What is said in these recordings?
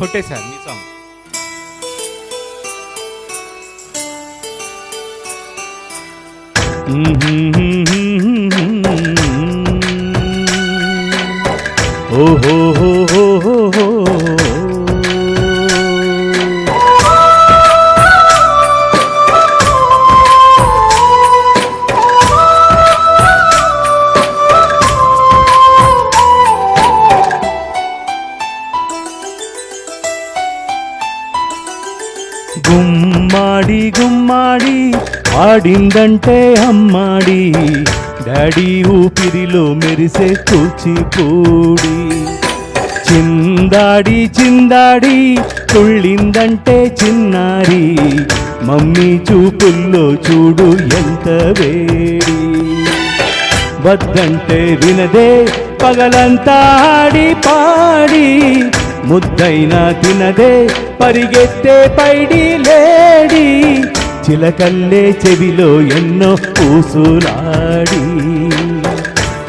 కొట్టేశారు మీ సాంగ్. ఓహో గుమ్మాడి గుమ్మాడి ఆడిందంటే అమ్మాడి, డాడీ ఊపిరిలో మెరిసే కూచిపూడి. చిందాడి చిందాడి తుళ్ళిందంటే చిన్నారి, మమ్మీ చూపుల్లో చూడు ఎంత వేడి. వద్దంటే వినదే పగలంతా ఆడి పాడి, ముద్దైనా తినదే పరిగెత్తే పైడి లేడి. చిలకల్లే చెవిలో ఎన్నో ఊసులాడి,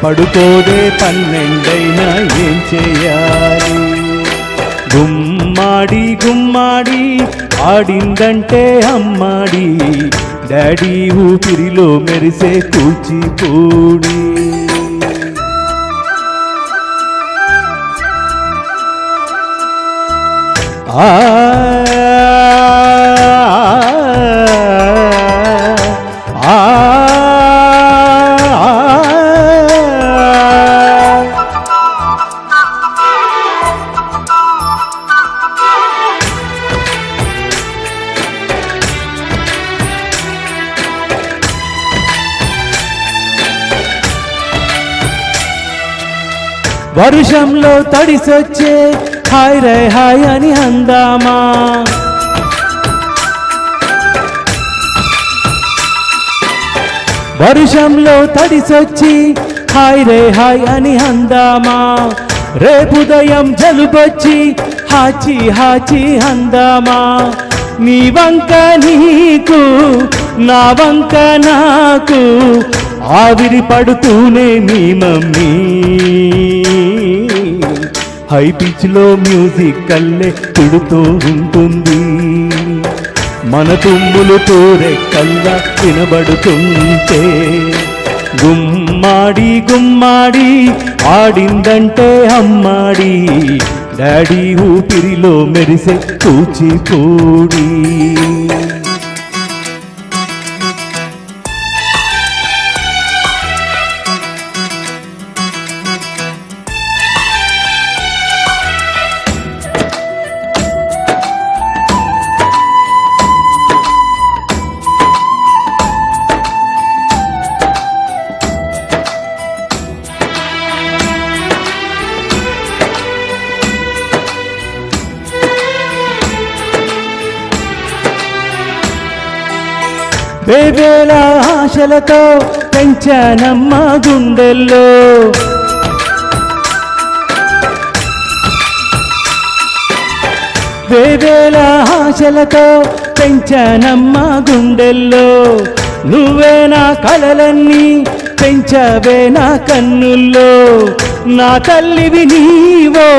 పడుకోదే 12 ఏం చేయాలి. గుమ్మాడి గుమ్మాడి ఆడిందంటే అమ్మాడి, డాడీ ఊపిరిలో మెరిసే కూచిపూడి. ఆ వర్షంలో తడిసొచ్చే హాయ్ రే హాయ్ అని అందామా, వర్షంలో తడిసొచ్చి హాయ్ రే హాయ్ అని అందామా. రేపుదయం జలుబొచ్చి హాచి హాచి అందామా. నీ వంక నీకు నా వంక నాకు, ఆవిరి పడుతూనే నీ మమ్మీ. హై పిచ్లో మ్యూజిక్ కల్లే తుడుతూ ఉంటుంది, మన తుమ్ములు తోరెక్కల్లా వినబడుతుంటే. గుమ్మాడి గుమ్మాడి ఆడిందంటే అమ్మాడి, డాడీ ఊపిరిలో మెరిసే కూచిపూడి. వేవేల ఆశలతో పెంచానమ్మ గుండెల్లో, వేవేల ఆశలతో పెంచానమ్మ గుండెల్లో. నువ్వే నా కలలన్నీ పెంచావే నా కన్నుల్లో. నా తల్లివి నీవో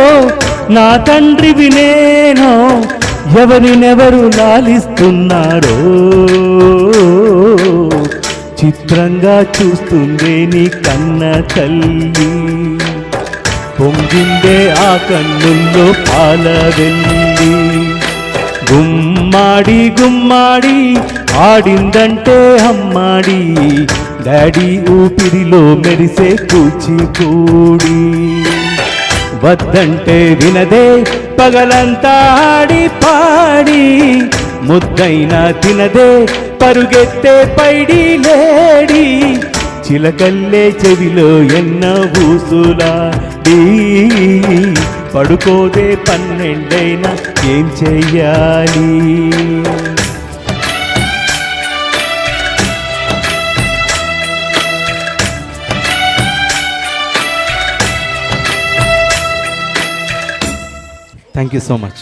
నా తండ్రివి నేనో, ఎవరినెవరు లాలిస్తున్నారో చిత్రంగా చూస్తుందే నీ కన్న తల్లి. పొంగిందే ఆ కన్నుల్లో పాల వెళ్ళి. గుమ్మాడి గుమ్మాడి ఆడిందంటే అమ్మాడి, డాడీ ఊపిరిలో మెరిసే కూచిపూడి. వద్దంటే వినదే పగలంతా ఆడి పాడి, ముద్దైనా తినదే పరుగెత్తే పైడి లేడి. చిలకల్లే చెవిలో ఎన్న ఊసులాడి, పడుకోదే 12 ఏం చెయ్యాలి. Thank you so much.